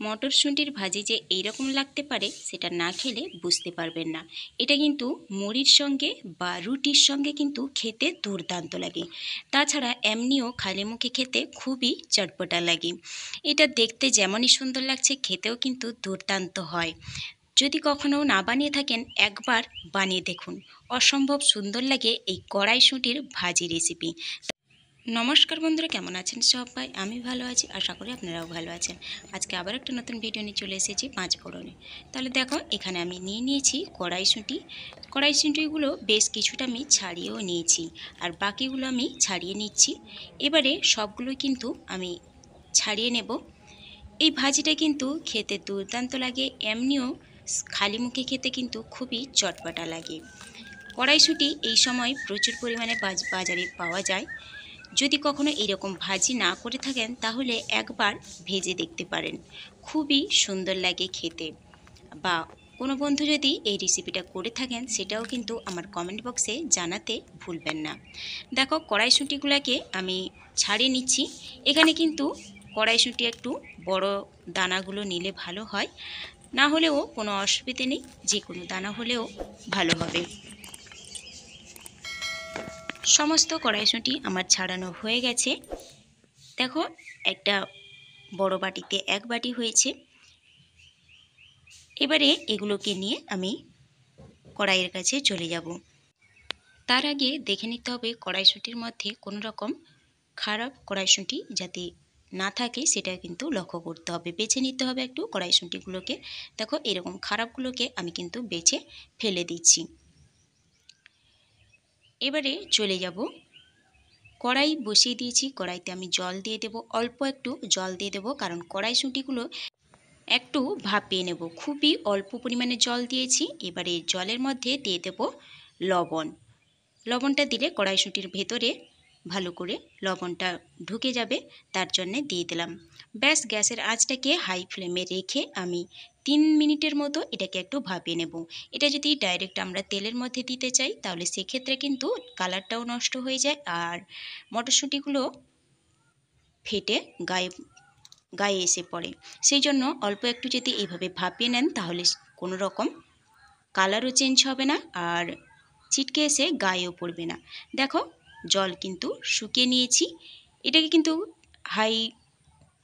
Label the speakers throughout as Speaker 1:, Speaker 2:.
Speaker 1: মটরশুঁটির ভাজি যে এইরকম লাগতে পারে সেটা না খেলে বুঝতে পারবেন না। এটা কিন্তু মুড়ির সঙ্গে বা রুটির সঙ্গে কিন্তু খেতে দুর্দান্ত লাগে। তাছাড়া এমনিও খালি মুখে খেতে খুবই চটপটা লাগে। এটা দেখতে যেমনই সুন্দর লাগছে খেতেও কিন্তু দুর্দান্ত হয়। যদি কখনো না বানিয়ে থাকেন একবার বানিয়ে দেখুন। অসম্ভব সুন্দর লাগে এই কড়াইশুঁটির ভাজি রেসিপি। নমস্কার বন্ধুরা, কেমন আছেন সবাই? আমি ভালো আছি, আশা করি আপনারাও ভালো আছেন। আজকে আবার একটা নতুন ভিডিও নিয়ে চলে এসেছি পাঁচ ফোড়নে। তাহলে দেখো, এখানে আমি নিয়ে নিয়েছি কড়াইশুঁটি। কড়াইশুঁটিগুলো বেশ কিছুটা আমি ছাড়িয়েও নিয়েছি, আর বাকিগুলো আমি ছাড়িয়ে নিচ্ছি। এবারে সবগুলো কিন্তু আমি ছাড়িয়ে নেব। এই ভাজিটা কিন্তু খেতে দুর্দান্ত লাগে, এমনিও খালি মুখে খেতে কিন্তু খুবই চটপটা লাগে। কড়াইশুঁটি এই সময় প্রচুর পরিমাণে বাজারে পাওয়া যায়। যদি কখনো এরকম ভাজি না করে থাকেন তাহলে একবার ভেজে দেখতে পারেন, খুবই সুন্দর লাগে খেতে। বা কোনো বন্ধু যদি এই রেসিপিটা করে থাকেন সেটাও কিন্তু আমার কমেন্ট বক্সে জানাতে ভুলবেন না। দেখো, কড়াইশুঁটিগুলোকে আমি ছাড়িয়ে নিচ্ছি। এখানে কিন্তু কড়াইশুঁটি একটু বড় দানাগুলো নিলে ভালো হয়, না হলেও কোনো অসুবিধে নেই, যে কোনো দানা হলেও ভালো হবে। সমস্ত কড়াইশুঁটি আমার ছাড়ানো হয়ে গেছে। দেখো, একটা বড় বাটিতে এক বাটি হয়েছে। এবারে এগুলোকে নিয়ে আমি কড়াইয়ের কাছে চলে যাব। তার আগে দেখে নিতে হবে কড়াইশুঁটির মধ্যে কোনো রকম খারাপ কড়াইশুঁটি যাতে না থাকে সেটা কিন্তু লক্ষ্য করতে হবে। বেছে নিতে হবে একটু কড়াইশুঁটিগুলোকে। দেখো, এরকম খারাপগুলোকে আমি কিন্তু বেছে ফেলে দিচ্ছি। এবারে চলে যাব, কড়াই বসিয়ে দিয়েছি। কড়াইতে আমি জল দিয়ে দেব, অল্প একটু জল দিয়ে দেব, কারণ কড়াইশুঁটিগুলো একটু ভাপিয়ে নেব। খুবই অল্প পরিমাণে জল দিয়েছি। এবারে জলের মধ্যে দিয়ে দেব লবণ। লবণটা দিলে কড়াইশুঁটির ভেতরে ভালো করে লবণটা ঢুকে যাবে, তার জন্যে দিয়ে দিলাম। ব্যাস, গ্যাসের আঁচটাকে হাই ফ্লেমে রেখে আমি 3 মিনিটের মতো এটাকে একটু ভাপিয়ে নেব। এটা যদি ডাইরেক্ট আমরা তেলের মধ্যে দিতে চাই তাহলে সেক্ষেত্রে কিন্তু কালারটাও নষ্ট হয়ে যায়, আর মটরশুঁটিগুলো ফেটে গায়ে গায়ে এসে পড়ে। সেই জন্য অল্প একটু যদি এইভাবে ভাপিয়ে নেন তাহলে কোনো রকম কালারও চেঞ্জ হবে না, আর ছিটকে এসে গায়েও পড়বে না। দেখো, জল কিন্তু শুকিয়ে নিয়েছি। এটাকে কিন্তু হাই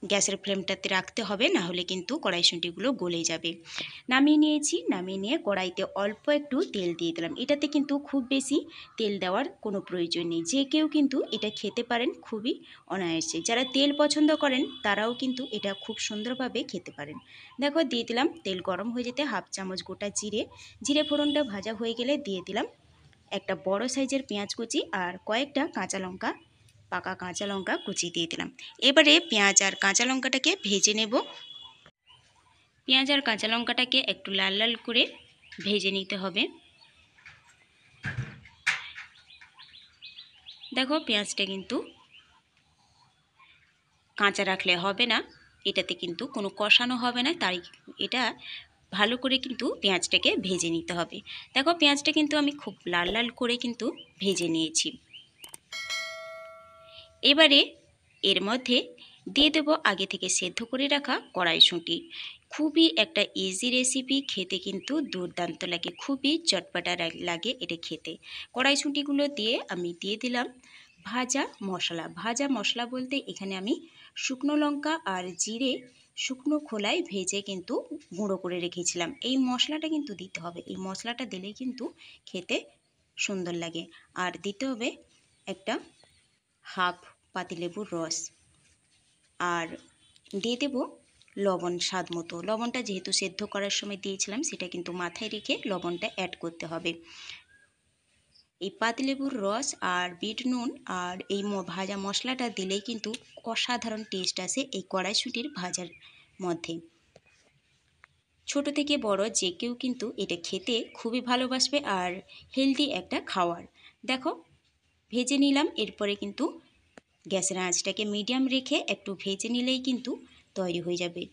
Speaker 1: গ্যাসের ফ্লেমটাতে রাখতে হবে, না হলে কিন্তু কড়াইশুঁটিগুলো গলে যাবে। নামিয়ে নিয়েছি। নামিয়ে নিয়ে কড়াইতে অল্প একটু তেল দিয়ে দিলাম। এটাতে কিন্তু খুব বেশি তেল দেওয়ার কোনো প্রয়োজন নেই, যে কেউ কিন্তু এটা খেতে পারেন খুবই অনায়াসে। যারা তেল পছন্দ করেন তারাও কিন্তু এটা খুব সুন্দরভাবে খেতে পারেন। দেখো, দিয়ে দিলাম। তেল গরম হয়ে যেতে হাফ চামচ গোটা জিরে ফোড়নটা ভাজা হয়ে গেলে দিয়ে দিলাম একটা বড় সাইজের পেঁয়াজ কুচি আর কয়েকটা কাঁচা লঙ্কা, পাকা কাঁচা লঙ্কা কুচি দিয়ে দিলাম। এবারে পেঁয়াজ আর কাঁচা লঙ্কাটাকে ভেজে নেব। পেঁয়াজ আর কাঁচা লঙ্কাটাকে একটু লাল লাল করে ভেজে নিতে হবে। দেখো, পেঁয়াজটা কিন্তু কাঁচা রাখলে হবে না, এটাতে কিন্তু কোনো কষানো হবে না, তাই এটা ভালো করে কিন্তু পেঁয়াজটাকে ভেজে নিতে হবে। দেখো, পেঁয়াজটা কিন্তু আমি খুব লাল লাল করে কিন্তু ভেজে নিয়েছি। এবারে এর মধ্যে দিয়ে দেবো আগে থেকে সেদ্ধ করে রাখা কড়াইশুঁটি। খুবই একটা ইজি রেসিপি, খেতে কিন্তু দুর্দান্ত লাগে, খুবই চটপটা লাগে এটা খেতে। কড়াইশুঁটিগুলো দিয়ে আমি দিয়ে দিলাম ভাজা মশলা। ভাজা মশলা বলতে এখানে আমি শুকনো লঙ্কা আর জিরে শুকনো খোলায় ভেজে কিন্তু গুঁড়ো করে রেখেছিলাম। এই মশলাটা কিন্তু দিতে হবে, এই মশলাটা দিলেই কিন্তু খেতে সুন্দর লাগে। আর দিতে হবে একটা হাফ পাতিলেবুর রস, আর দিয়ে দেব লবণ স্বাদ মতো। লবণটা যেহেতু সেদ্ধ করার সময় দিয়েছিলাম সেটা কিন্তু মাথায় রেখে লবণটা অ্যাড করতে হবে। এই পাতিলেবুর রস আর বিট নুন আর এই ভাজা মশলাটা দিলেই কিন্তু অসাধারণ টেস্ট আসে এই কড়াইশুঁটির ভাজার মধ্যে। ছোট থেকে বড় যে কেউ কিন্তু এটা খেতে খুবই ভালোবাসবে, আর হেলদি একটা খাওয়ার। দেখো, ভেজে নিলাম। এরপরে কিন্তু গ্যাসের আঁচটাকে মিডিয়াম রেখে একটু ভেজে নিলেই কিন্তু তৈরি হয়ে যাবে।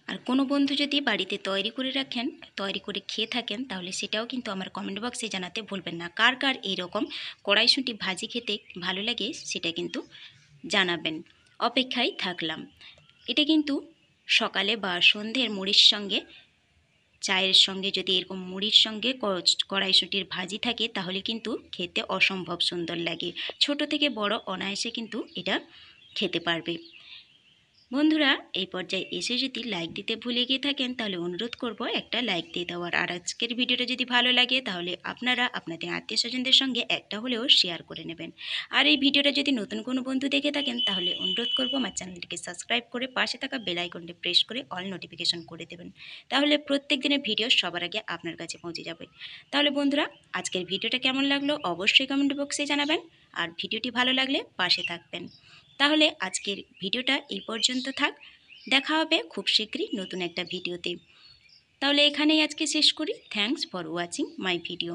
Speaker 1: আর কোনো বন্ধু যদি বাড়িতে তৈরি করে রাখেন, তৈরি করে খেয়ে থাকেন, তাহলে সেটাও কিন্তু আমার কমেন্ট বক্সে জানাতে ভুলবেন না। কার কার এইরকম কড়াইশুঁটি ভাজি খেতে ভালো লাগে সেটা কিন্তু জানাবেন। অপেক্ষায় থাকলাম। এটা কিন্তু সকালে বা সন্ধ্যের মুড়ির সঙ্গে, চায়ের সঙ্গে যদি এরকম মুড়ির সঙ্গে কড়াইশুঁটির ভাজি থাকে তাহলে কিন্তু খেতে অসম্ভব সুন্দর লাগে। ছোট থেকে বড় অনায়াসে কিন্তু এটা খেতে পারবে। বন্ধুরা, এই পর্যায়ে এসে যদি লাইক দিতে ভুলে গিয়ে থাকেন তাহলে অনুরোধ করব একটা লাইক দিয়ে দেওয়ার। আর আজকের ভিডিওটা যদি ভালো লাগে তাহলে আপনারা আপনাদের আত্মীয় স্বজনদের সঙ্গে একটা হলেও শেয়ার করে নেবেন। আর এই ভিডিওটা যদি নতুন কোনো বন্ধু দেখে থাকেন তাহলে অনুরোধ করব আমার চ্যানেলটিকে সাবস্ক্রাইব করে পাশে থাকা বেল আইকনটি প্রেস করে অল নোটিফিকেশন করে দেবেন। তাহলে প্রত্যেক দিনের ভিডিও সবার আগে আপনার কাছে পৌঁছে যাবে। তাহলে বন্ধুরা, আজকের ভিডিওটা কেমন লাগলো অবশ্যই কমেন্ট বক্সে জানাবেন। আর ভিডিওটি ভালো লাগলে পাশে থাকবেন। তাহলে আজকের ভিডিওটা এই পর্যন্ত থাক। দেখা হবে খুব শীঘ্রই নতুন একটা ভিডিওতে। তাহলে এখানেই আজকে শেষ করি। Thanks for watching my video.